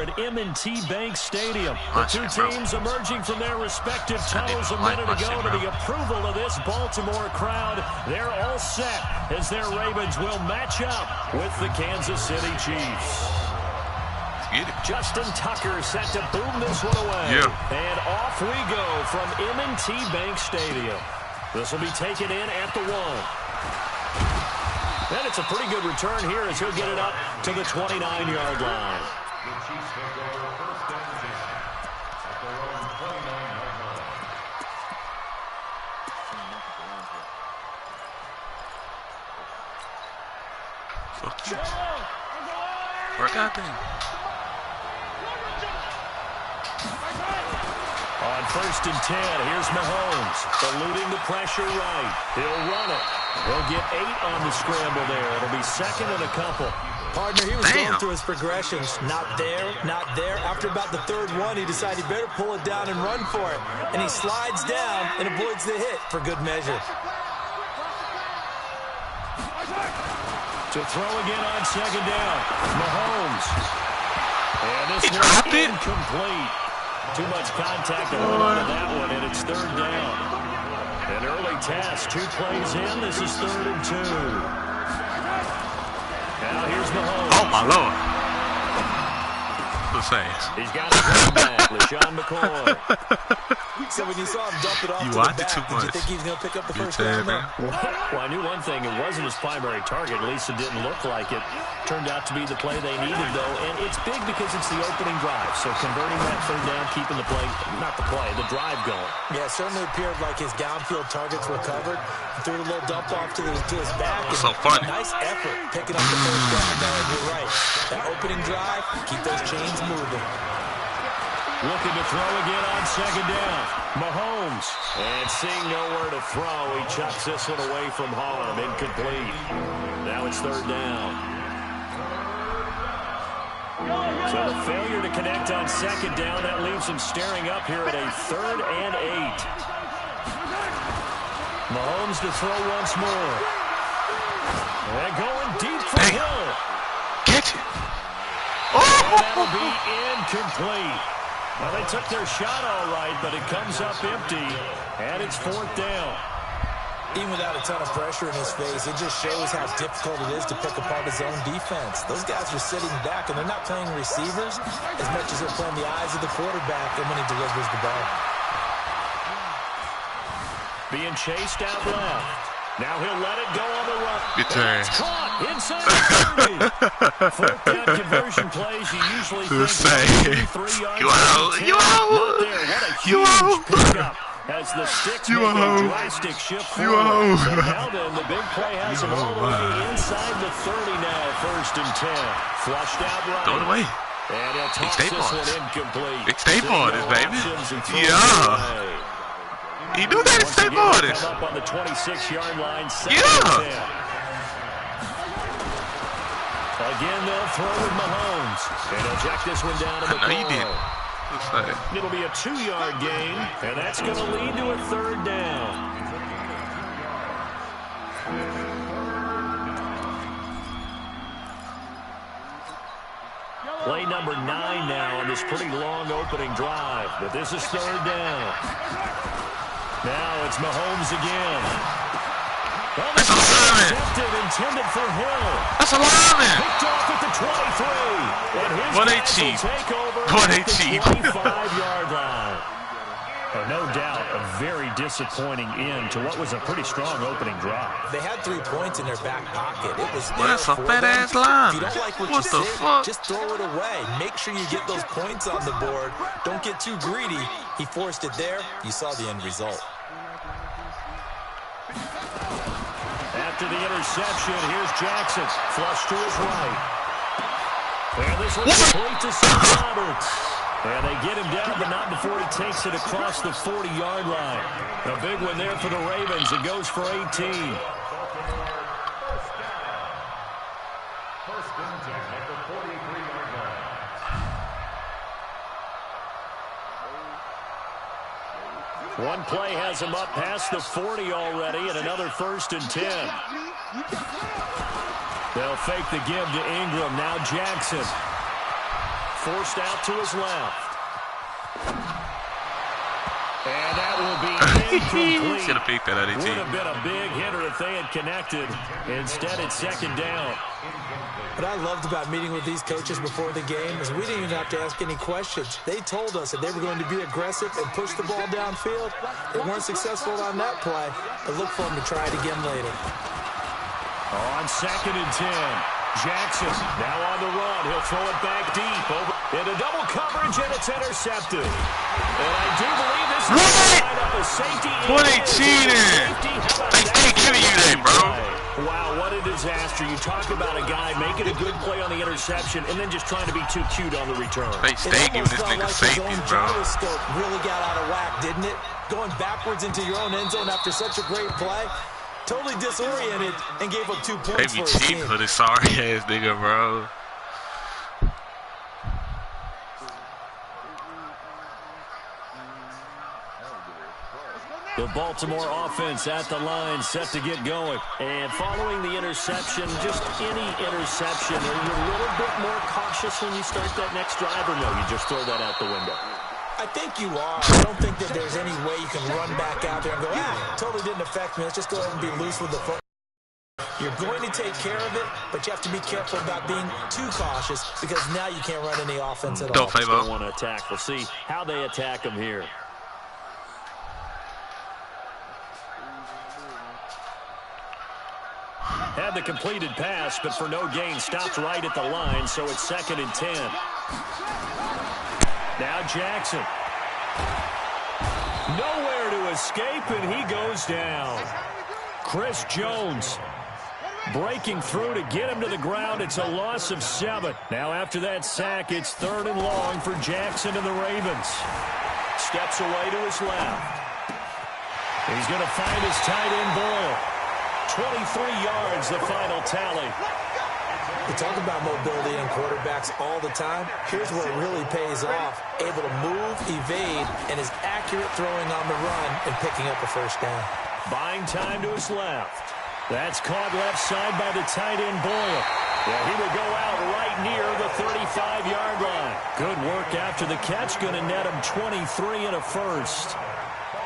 at M&T Bank Stadium. The two teams emerging from their respective tunnels a minute ago to the approval of this Baltimore crowd. They're all set as their Ravens will match up with the Kansas City Chiefs. Justin Tucker set to boom this one away. And off we go from M&T Bank Stadium. This will be taken in at the 1. And it's a pretty good return here as he'll get it up to the 29-yard line. Work out there. On 1st and 10, here's Mahomes, eluding the pressure right. He'll run it. He'll get 8 on the scramble there. It'll be 2nd and a couple. Partner, he was going through his progressions. Not there, not there. After about the 3rd one, he decided he better pull it down and run for it. And he slides down and avoids the hit for good measure. To throw again on 2nd down, Mahomes. And this one's incomplete. Too much contact to hold on to that one, and it's 3rd down. An early test, 2 plays in. This is 3rd and 2. Now here's Mahomes. Oh, my Lord. The same. He's got his running back, LeSean McCoy. So when you saw him dump it off you to the back, too much. did you think he was going to pick up the first down? Well, I knew one thing. It wasn't his primary target. At least it didn't look like it. Turned out to be the play they needed, though. And it's big because it's the opening drive. So converting that 3rd down, keeping the play, not the play, the drive going. Yeah, it certainly appeared like his downfield targets were covered. He threw a little dump off to his back. That's so funny. Nice effort picking up the first down. You're right. That opening drive, keep those chains moving. Looking to throw again on 2nd down. Mahomes. And seeing nowhere to throw, he chucks this one away from harm. Incomplete. Now it's 3rd down. So the failure to connect on 2nd down, that leaves him staring up here at a 3rd and 8. Mahomes to throw once more. And going deep for Hill. Catch it. And that'll be incomplete. Well, they took their shot all right, but it comes up empty, and it's 4th down. Even without a ton of pressure in his face, it just shows how difficult it is to pick apart his own defense. Those guys are sitting back, and they're not playing receivers as much as they're playing the eyes of the quarterback and when he delivers the ball. Being chased out left. Now he'll let it go on the run. Good turn. It's caught inside the 30. 4th down conversion plays, you usually think 2-3 yards. Not there. What a huge pickup as the sticks make a drastic shift forward. So now then, the big play has him all the way inside the 30 now. 1st and 10. Flushed out right. Throw it away. And he'll toss this one incomplete. Big stay borders, baby. Yeah. He knew that in state borders. Up on the 26-yard line. Yeah. Again, they'll throw with Mahomes. And he'll check this one down to McCoy. I know you did. It'll be a 2-yard gain, and that's going to lead to a 3rd down. Play number 9 now on this pretty long opening drive, but this is 3rd down. Now it's Mahomes again. Well, this is intended for Hill. That's a lineman. Picked off at the 23. And his guys will take over at the 25-yard line. No doubt a very disappointing end to what was a pretty strong opening drive. They had 3 points in their back pocket. It was there that's a for fat-ass them. line. If you don't like what the see, fuck? Just throw it away. Make sure you get those points on the board. Don't get too greedy. He forced it there. You saw the end result. After the interception, here's Jackson. Flush to his right. And this one's complete to St. Roberts. And they get him down, but not before he takes it across the 40-yard line. A big one there for the Ravens. It goes for 18. One play has him up past the 40 already, and another 1st and 10. They'll fake the give to Ingram. Now Jackson. Forced out to his left. And that will be incomplete. Should have picked that out of Would have been a big hitter if they had connected. Instead, it's second down. What I loved about meeting with these coaches before the game is we didn't even have to ask any questions. They told us that they were going to be aggressive and push the ball downfield. They weren't successful on that play, but look for them to try it again later. On 2nd and 10. Jackson now on the run. He'll throw it back deep. Over into double coverage, and it's intercepted. And I do believe this is going to line up a safety. What a cheater. They can't give you that, bro. Wow, what a disaster. You talk about a guy making a good play on the interception and then just trying to be too cute on the return. They stay giving this nigga safeties, bro. Gyroscope really got out of whack, didn't it? Going backwards into your own end zone after such a great play. Totally disoriented and gave up 2 points They be cheap for this sorry-ass nigga, bro. The Baltimore offense at the line, set to get going. And following the interception, just any interception, are you a little bit more cautious when you start that next drive, or no, you just throw that out the window? I think you are. I don't think that there's any way you can run back out there and go, totally didn't affect me. Let's just go ahead and be loose with the foot. You're going to take care of it, but you have to be careful about being too cautious because now you can't run any offense at all. Don't play ball. Want to attack. We'll see how they attack him here. Had the completed pass, but for no gain, stopped right at the line, so it's 2nd and 10. Now Jackson. Nowhere to escape, and he goes down. Chris Jones breaking through to get him to the ground. It's a loss of 7. Now after that sack, it's 3rd and long for Jackson and the Ravens. Steps away to his left. He's going to find his tight end Boyle. 23 yards, the final tally. We talk about mobility in quarterbacks all the time. Here's where it really pays off. Able to move, evade, and is accurate throwing on the run and picking up a first down. Buying time to his left. That's caught left side by the tight end Boyle. Yeah, he will go out right near the 35-yard line. Good work after the catch. Going to net him 23 and a first.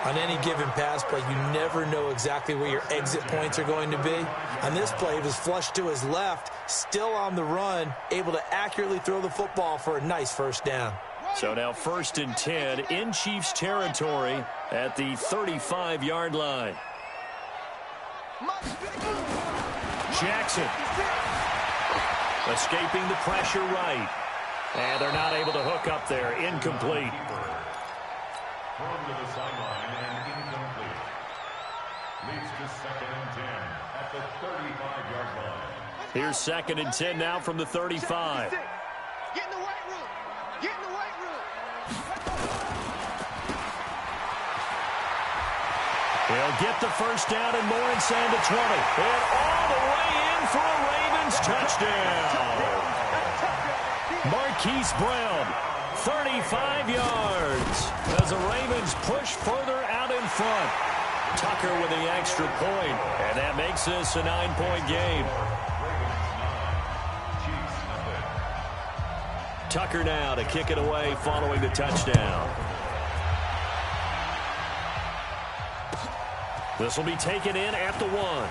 On any given pass play, you never know exactly where your exit points are going to be. On this play, he was flushed to his left, still on the run, able to accurately throw the football for a nice first down. So now 1st and 10 in Chiefs territory at the 35-yard line. Jackson escaping the pressure right. And they're not able to hook up there. Incomplete. Thrown to the sideline and incomplete. Leads to 2nd and 10 at the 35-yard line. Here's 2nd and 10 now from the 35. Get in the weight room. Get in the weight room. He'll get the first down and more inside the 20. And all the way in for a Ravens touchdown. Marquise Brown. 35 yards as the Ravens push further out in front. Tucker with the extra point, and that makes this a 9-point game. Tucker now to kick it away following the touchdown. This will be taken in at the 1.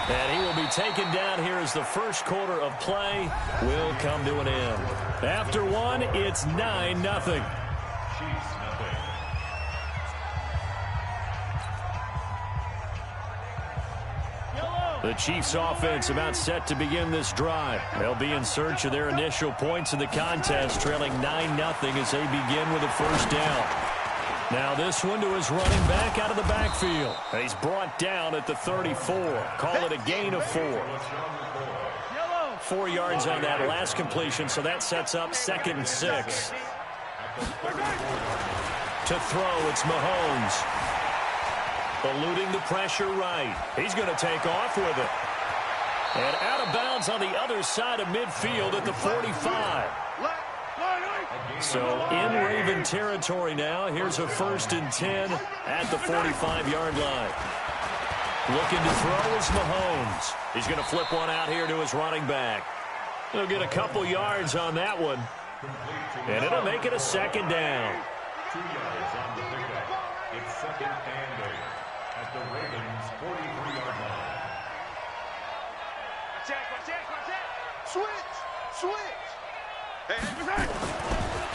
And he will be taken down here as the first quarter of play will come to an end. After 1, it's 9-0. The Chiefs offense about set to begin this drive. They'll be in search of their initial points in the contest, trailing 9-0 as they begin with a first down. Now this one to his running back out of the backfield. He's brought down at the 34. Call it a gain of 4. 4 yards on that last completion, so that sets up 2nd and 6. To throw, it's Mahomes. Eluding the pressure right. He's going to take off with it. And out of bounds on the other side of midfield at the 45. So in Raven territory now. Here's a 1st and 10 at the 45-yard line. Looking to throw is Mahomes. He's going to flip one out here to his running back. They'll get a couple yards on that one. And it'll make it a second down. 2 yards on the pickup. It's second and 8 at the Ravens' 43-yard line.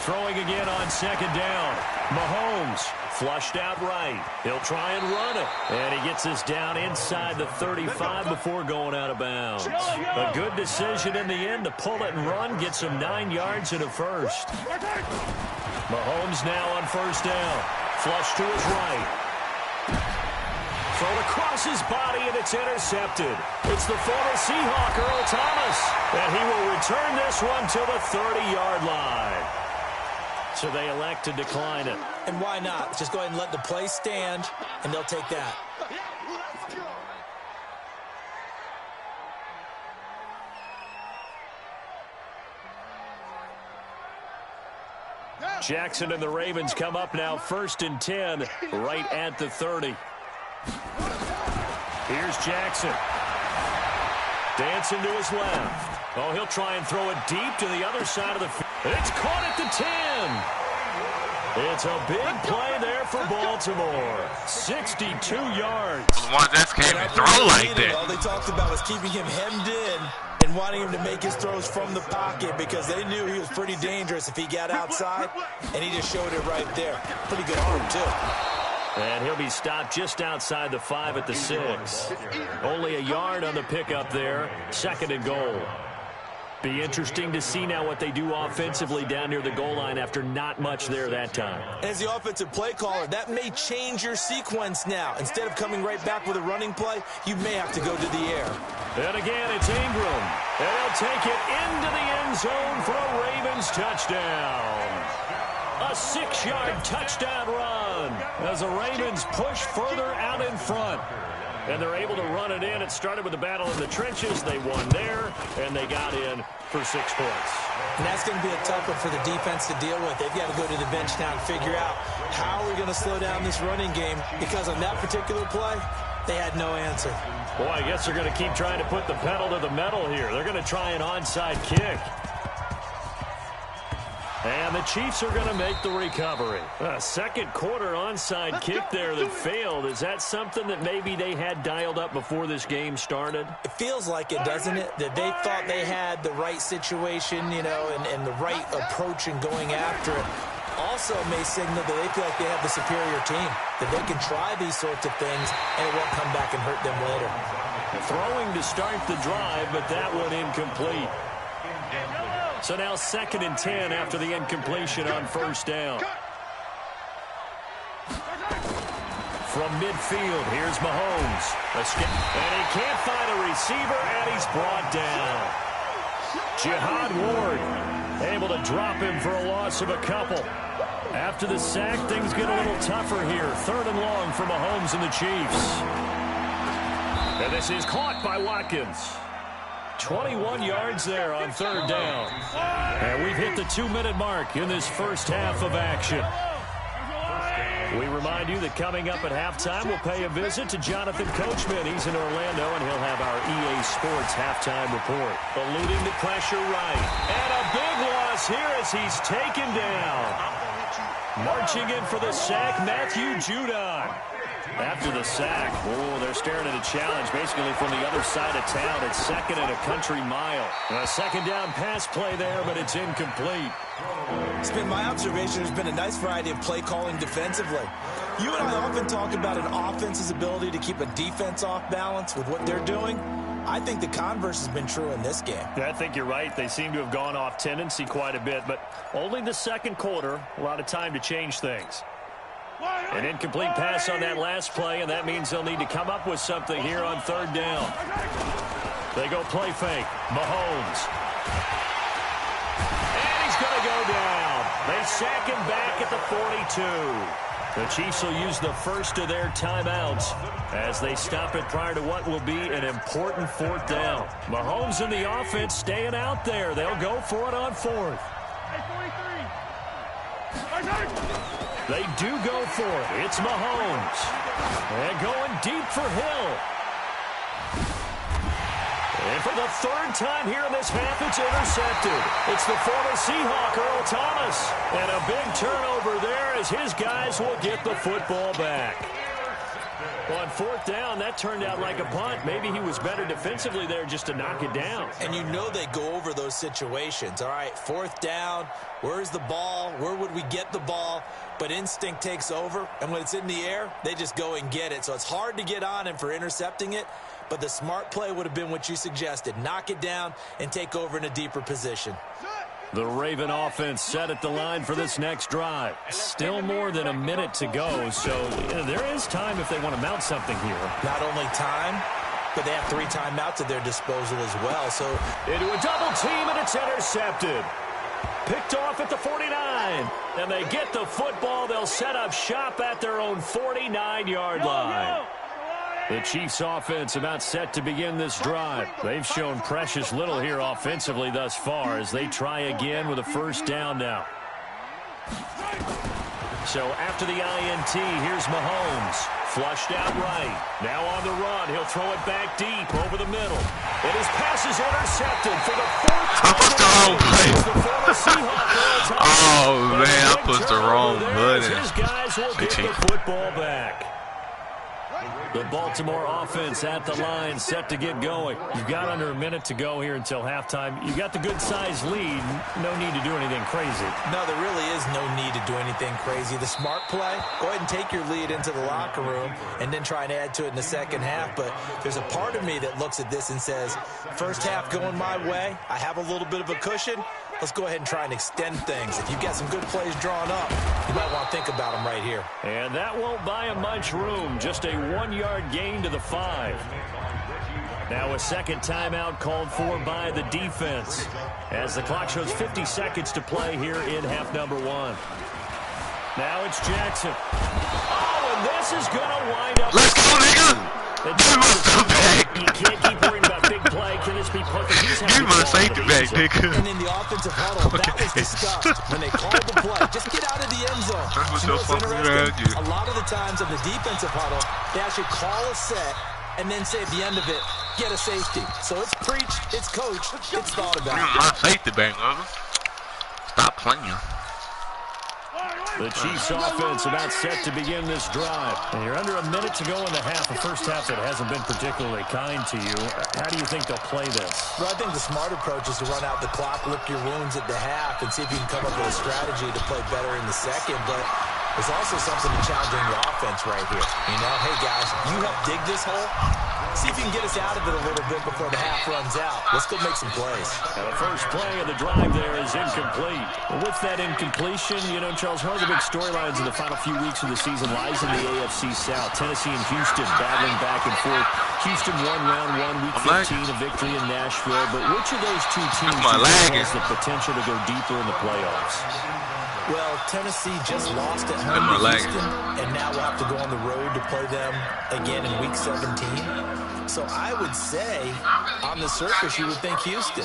Throwing again on second down. Mahomes flushed out right. He'll try and run it. And he gets us down inside the 35 before going out of bounds. A good decision in the end to pull it and run. Gets him 9 yards and a first. Mahomes now on first down. Flush to his right. Thrown across his body, and it's intercepted. It's the former Seahawk, Earl Thomas. And he will return this one to the 30-yard line. So they elect to decline it. And why not? Just go ahead and let the play stand, and they'll take that. Jackson and the Ravens come up now 1st and 10, right at the 30. Here's Jackson. Dancing to his left. Oh, he'll try and throw it deep to the other side of the field. It's caught at the 10. It's a big play there for Baltimore. 62 yards. One just can't even throw like that. All they talked about was keeping him hemmed in and wanting him to make his throws from the pocket because they knew he was pretty dangerous if he got outside, and he just showed it right there. Pretty good arm, too. And he'll be stopped just outside the 5 at the 6. Only a yard on the pickup there. 2nd and goal. Be interesting to see now what they do offensively down near the goal line after not much there that time. As the offensive play caller, that may change your sequence now. Instead of coming right back with a running play, you may have to go to the air. And again, it's Ingram. And he'll take it into the end zone for a Ravens touchdown. A 6-yard touchdown run as the Ravens push further out in front. And they're able to run it in. It started with a battle in the trenches. They won there, and they got in for 6 points. And that's going to be a tough one for the defense to deal with. They've got to go to the bench now and figure out how we're going to slow down this running game, because on that particular play, they had no answer. Boy, I guess they're going to keep trying to put the pedal to the metal here. They're going to try an onside kick. And the Chiefs are going to make the recovery. A second quarter onside kick there that failed. Is that something that maybe they had dialed up before this game started? It feels like it, doesn't it? That they thought they had the right situation, you know, and the right approach in going after it. Also may signal that they feel like they have the superior team, that they can try these sorts of things and it won't come back and hurt them later. Throwing to start the drive, but that one incomplete. So now 2nd and 10 after the incompletion on first down. From midfield, here's Mahomes. And he can't find a receiver, and he's brought down. Jihad Ward able to drop him for a loss of a couple. After the sack, things get a little tougher here. 3rd and long for Mahomes and the Chiefs. And this is caught by Watkins. 21 yards there on 3rd down. And we've hit the 2-minute mark in this first half of action. We remind you that coming up at halftime, we'll pay a visit to Jonathan Coachman. He's in Orlando, and he'll have our EA Sports halftime report. Eluding the pressure right. And a big loss here as he's taken down. Marching in for the sack, Matthew Judon. After the sack, they're staring at a challenge basically from the other side of town. It's 2nd and a country mile. A 2nd down pass play there, but it's incomplete. It's been my observation there's been a nice variety of play calling defensively. You and I often talk about an offense's ability to keep a defense off balance with what they're doing. I think the converse has been true in this game. Yeah, I think you're right. They seem to have gone off tendency quite a bit, but only the 2nd quarter, a lot of time to change things. An incomplete pass on that last play, and that means they'll need to come up with something here on 3rd down. They go play fake. Mahomes. And he's going to go down. They sack him back at the 42. The Chiefs will use the first of their timeouts as they stop it prior to what will be an important 4th down. Mahomes and the offense staying out there. They'll go for it on 4th. They do go for it. It's Mahomes. And going deep for Hill. And for the third time here in this half, it's intercepted. It's the former Seahawk, Earl Thomas. And a big turnover there as his guys will get the football back. On fourth down, that turned out like a punt. Maybe he was better defensively there just to knock it down. And you know they go over those situations. All right, fourth down, where's the ball? Where would we get the ball? But instinct takes over, and when it's in the air, they just go and get it. So it's hard to get on him for intercepting it, but the smart play would have been what you suggested. Knock it down and take over in a deeper position. The Raven offense set at the line for this next drive. Still more than a minute to go, so there is time if they want to mount something here. Not only time, but they have 3 timeouts at their disposal as well. So into a double team, and it's intercepted. Picked off at the 49. And they get the football. They'll set up shop at their own 49-yard line. The Chiefs offense about set to begin this drive. They've shown precious little here offensively thus far as they try again with a first down now. So after the INT, here's Mahomes. Flushed out right. Now on the run. He'll throw it back deep over the middle. And his pass is intercepted for the 4th time. Oh, man, I pushed the wrong button. His guys will get the football back. The Baltimore offense at the line, set to get going. You've got under a minute to go here until halftime. You've got the good-sized lead. No need to do anything crazy. No, there really is no need to do anything crazy. The smart play, go ahead and take your lead into the locker room and then try and add to it in the second half. But there's a part of me that looks at this and says, first half going my way, I have a little bit of a cushion. Let's go ahead and try and extend things. If you've got some good plays drawn up, you might want to think about them right here. And that won't buy him much room. Just a 1-yard gain to the 5. Now a second timeout called for by the defense as the clock shows 50 seconds to play here in half number 1. Now it's Jackson. Oh, and this is going to wind up. Let's go, nigga. You can't keep worrying about big play. Can this be perfect? Give him a safety back, nigga. And in the offensive huddle, that was discussed. When they called the play, just get out of the end zone. That's what's interesting. A lot of the times in the defensive huddle, they actually call a set and then say at the end of it, get a safety. So it's preached, it's coached, it's thought about. Give him my safety back, nigga. Stop playing. The Chiefs offense about set to begin this drive. And you're under a minute to go in the half. A first half that hasn't been particularly kind to you. How do you think they'll play this? Well, I think the smart approach is to run out the clock, lick your wounds at the half, and see if you can come up with a strategy to play better in the second. But there's also something to challenging your offense right here. You know, hey, guys, you help dig this hole. See if you can get us out of it a little bit before the half runs out. Let's go make some plays. And the first play of the drive there is incomplete. With that incompletion, you know, Charles, one of the big storylines in the final few weeks of the season lies in the AFC South. Tennessee and Houston battling back and forth. Houston won round 1, week 15, a victory in Nashville. But which of those two teams has the potential to go deeper in the playoffs? Well, Tennessee just lost at home to Houston, and now we'll have to go on the road to play them again in week 17. So I would say, on the surface, you would think Houston.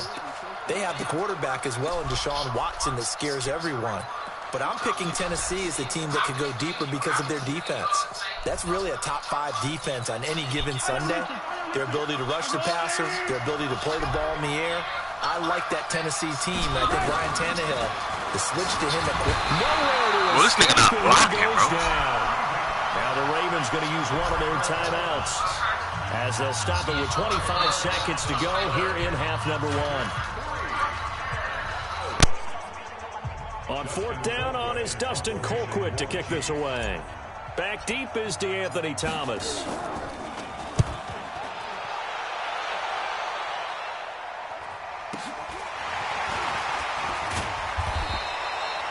They have the quarterback as well in Deshaun Watson that scares everyone. But I'm picking Tennessee as the team that could go deeper because of their defense. That's really a top 5 defense on any given Sunday. Their ability to rush the passer, their ability to play the ball in the air. I like that Tennessee team, and I think Ryan Tannehill, the switch to him at nowhere to well, this nigga not blocking, bro. Now the Ravens going to use one of their timeouts as they'll stop it with 25 seconds to go here in half number 1. On fourth down on is Dustin Colquitt to kick this away. Back deep is DeAnthony Thomas.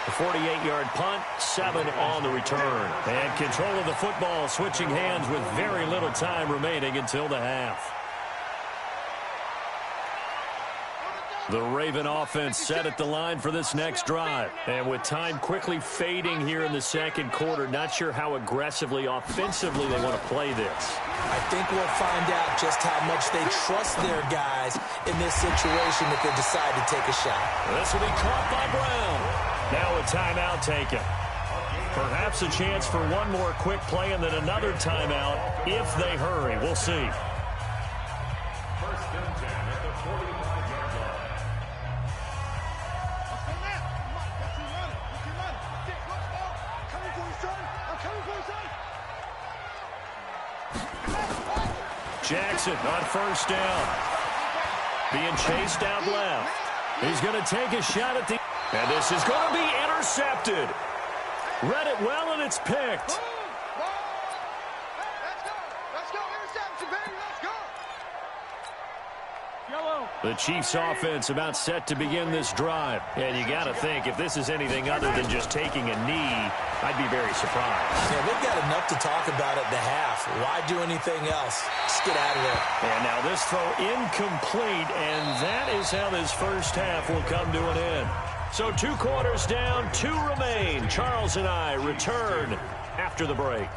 The 48-yard punt, 7 on the return. And control of the football, switching hands with very little time remaining until the half. The Raven offense set at the line for this next drive. And with time quickly fading here in the second quarter, not sure how aggressively, offensively they want to play this. I think we'll find out just how much they trust their guys in this situation if they decide to take a shot. This will be caught by Brown. Now a timeout taken. Perhaps a chance for one more quick play and then another timeout if they hurry. We'll see. First and 10 at the Jackson on first down. Being chased out left. He's going to take a shot at the... And this is going to be intercepted. Read it well, and it's picked. Let's go. Interception, baby. Let's go. The Chiefs offense about set to begin this drive. And you got to think, if this is anything other than just taking a knee, I'd be very surprised. Yeah, they've got enough to talk about at the half. Why do anything else? Just get out of there. And now this throw incomplete, and that is how this first half will come to an end. So 2 quarters down, 2 remain. Charles and I return after the break.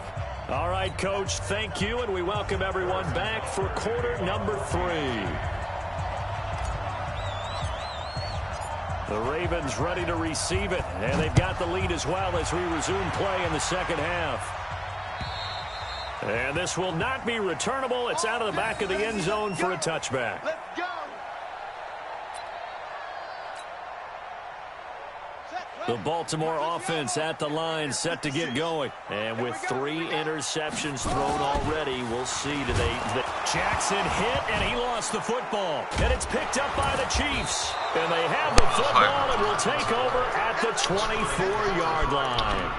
All right, Coach, thank you, and we welcome everyone back for quarter number 3. The Ravens ready to receive it, and they've got the lead as well as we resume play in the second half. And this will not be returnable. It's out of the back of the end zone for a touchback. Let's go. The Baltimore offense at the line, set to get going. And with 3 interceptions thrown already, we'll see today. Jackson hit, and he lost the football. And it's picked up by the Chiefs. And they have the football and will take over at the 24-yard line.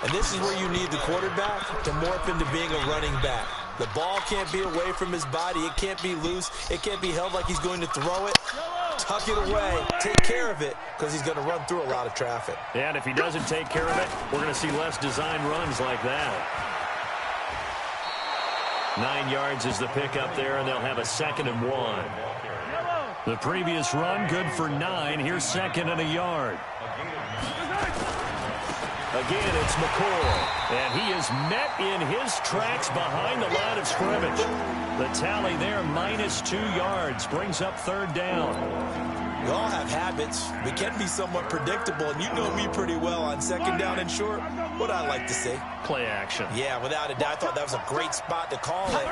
And this is where you need the quarterback to morph into being a running back. The ball can't be away from his body. It can't be loose. It can't be held like he's going to throw it. Tuck it away. Take care of it because he's going to run through a lot of traffic. Yeah, and if he doesn't take care of it, we're going to see less design runs like that. 9 yards is the pickup there, and they'll have a 2nd and 1. The previous run good for 9. Here's 2nd and a yard. Again, it's McCoy, and he is met in his tracks behind the line of scrimmage. The tally there, -2 yards, brings up 3rd down. We all have habits. We can be somewhat predictable, and you know me pretty well on 2nd down and short. What I like to say. Play action. Yeah, without a doubt. I thought that was a great spot to call it.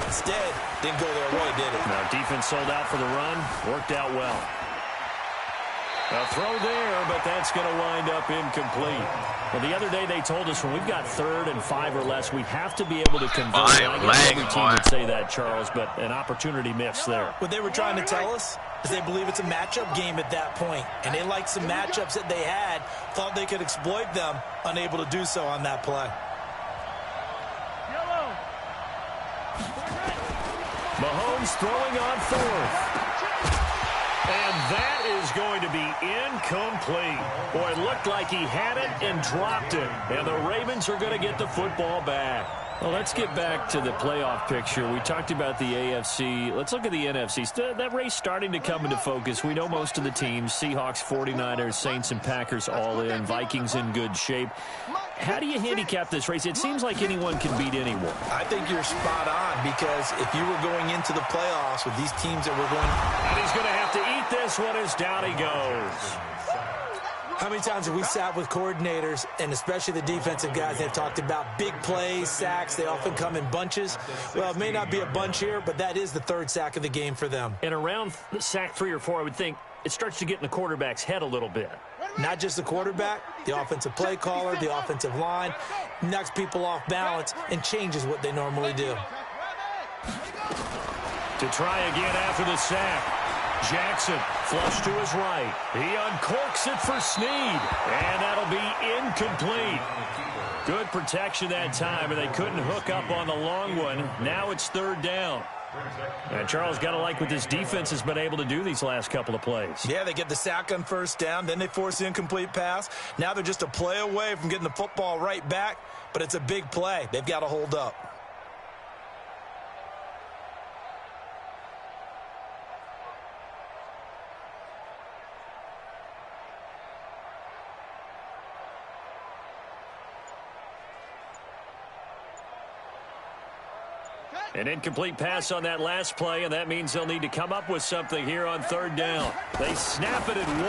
Instead, didn't go their way, did it? Now, defense sold out for the run. Worked out well. A throw there, but that's going to wind up incomplete. Well, the other day they told us when we've got 3rd and 5 or less, we have to be able to convert. I guess every team would say that, Charles, but an opportunity missed there. What they were trying to tell us is they believe it's a matchup game at that point, and they liked some matchups that they had, thought they could exploit them, unable to do so on that play. Mahomes throwing on 4th. And that is going to be incomplete. Boy, it looked like he had it and dropped it. And the Ravens are going to get the football back. Well, let's get back to the playoff picture. We talked about the AFC. Let's look at the NFC. That race starting to come into focus. We know most of the teams, Seahawks, 49ers, Saints, and Packers all in. Vikings in good shape. How do you handicap this race? It seems like anyone can beat anyone. I think you're spot on because if you were going into the playoffs with these teams that were going... And he's going to have to eat this one as down he goes. How many times have we sat with coordinators, and especially the defensive guys, they've talked about big plays, sacks. They often come in bunches. Well, it may not be a bunch here, but that is the 3rd sack of the game for them. And around sack 3 or 4, I would think it starts to get in the quarterback's head a little bit. Not just the quarterback, the offensive play caller, the offensive line, knocks people off balance and changes what they normally do. To try again after the sack. Jackson flush to his right. He uncorks it for Snead. And that'll be incomplete. Good protection that time, and they couldn't hook up on the long one. Now it's 3rd down. And Charles, got to like what this defense has been able to do these last couple of plays. Yeah, they get the sack on 1st down, then they force the incomplete pass. Now they're just a play away from getting the football right back, but it's a big play. They've got to hold up. An incomplete pass on that last play, and that means they'll need to come up with something here on 3rd down. They snap it at 1.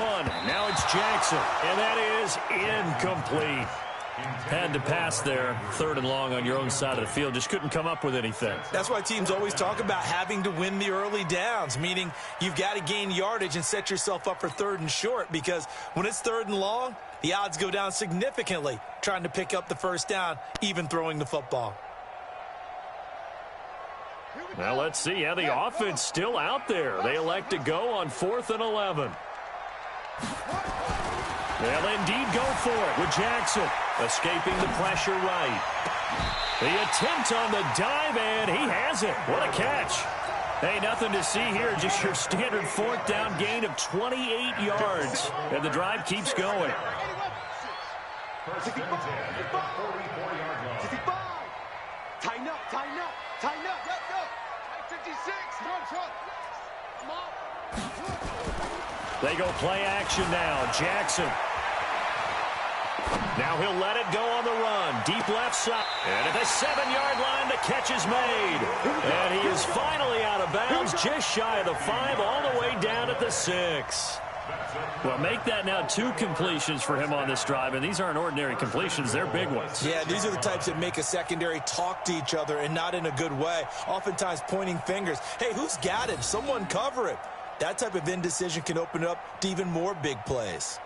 Now it's Jackson, and that is incomplete. Had to pass there, 3rd and long on your own side of the field. Just couldn't come up with anything. That's why teams always talk about having to win the early downs, meaning you've got to gain yardage and set yourself up for 3rd and short, because when it's 3rd and long, the odds go down significantly trying to pick up the 1st down, even throwing the football. Well, let's see how the offense still out there. They elect to go on 4th and 11. They'll indeed go for it with Jackson. Escaping the pressure right. The attempt on the dive, and he has it. What a catch. Hey, nothing to see here. Just your standard 4th down gain of 28 yards. And the drive keeps going. Tighten up, tighten up, tighten up. Let's go. 56. Come on. They go play action now. Jackson. Now he'll let it go on the run. Deep left side. And at the 7-yard line, the catch is made. And he is finally out of bounds, just shy of the 5, all the way down at the 6. Well, make that now 2 completions for him on this drive, and these aren't ordinary completions. They're big ones. Yeah, these are the types that make a secondary talk to each other and not in a good way, oftentimes pointing fingers. Hey, who's got him? Someone cover it. That type of indecision can open it up to even more big plays.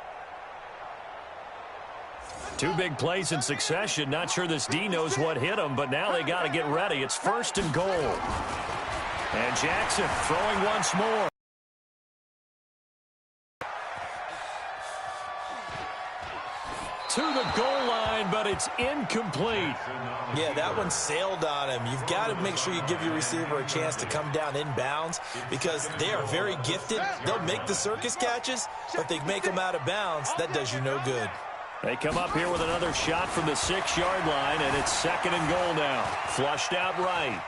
2 big plays in succession. Not sure this D knows what hit him, but now they got to get ready. It's 1st and goal. And Jackson throwing once more. To the goal line, but it's incomplete. Yeah, that one sailed on him. You've got to make sure you give your receiver a chance to come down inbounds because they are very gifted. They'll make the circus catches, but they make them out of bounds. That does you no good. They come up here with another shot from the 6-yard line, and it's 2nd and goal now. Flushed out right.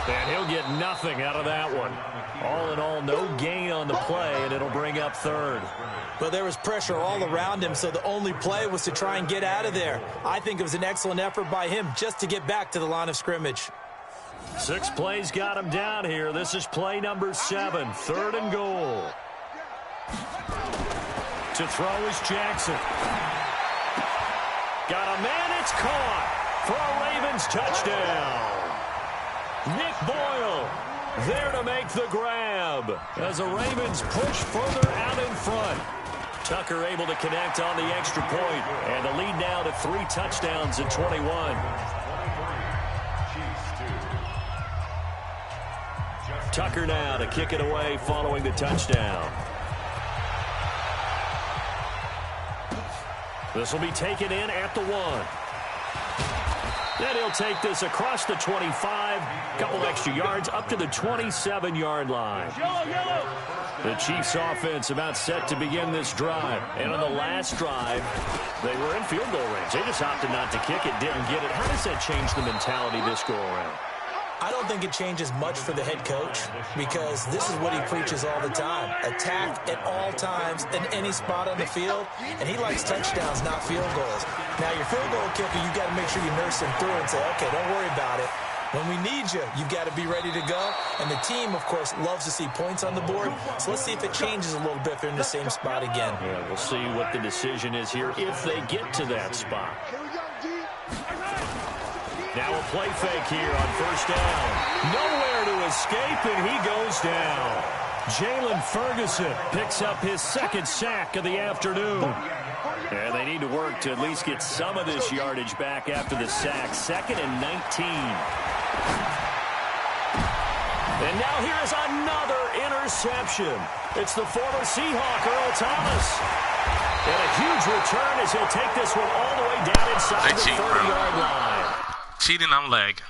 And he'll get nothing out of that one. All in all, no gain on the play, and it'll bring up 3rd. But there was pressure all around him, so the only play was to try and get out of there. I think it was an excellent effort by him just to get back to the line of scrimmage. 6 plays got him down here. This is play number 7, 3rd and goal. To throw is Jackson. Got a man, it's caught for a Ravens touchdown. Nick Boyle there to make the grab as the Ravens push further out in front. Tucker able to connect on the extra point, and the lead now to 3 touchdowns at 21. Tucker now to kick it away following the touchdown. This will be taken in at the 1. Then he'll take this across the 25, couple extra yards up to the 27-yard line. The Chiefs offense about set to begin this drive. And on the last drive, they were in field goal range. They just opted not to kick it, didn't get it. How does that change the mentality this go around? I don't think it changes much for the head coach because this is what he preaches all the time. Attack at all times in any spot on the field, and he likes touchdowns, not field goals. Now, your field goal kicker, you've got to make sure you nurse him through and say, okay, don't worry about it. When we need you, you've got to be ready to go. And the team, of course, loves to see points on the board. So let's see if it changes a little bit if they're in the same spot again. Yeah, we'll see what the decision is here if they get to that spot. Now a play fake here on 1st down. Nowhere to escape, and he goes down. Jalen Ferguson picks up his 2nd sack of the afternoon. And they need to work to at least get some of this yardage back after the sack. 2nd and 19. And now here is another interception. It's the former Seahawk, Earl Thomas. And a huge return as he'll take this one all the way down inside the 30-yard line. Cheating on leg.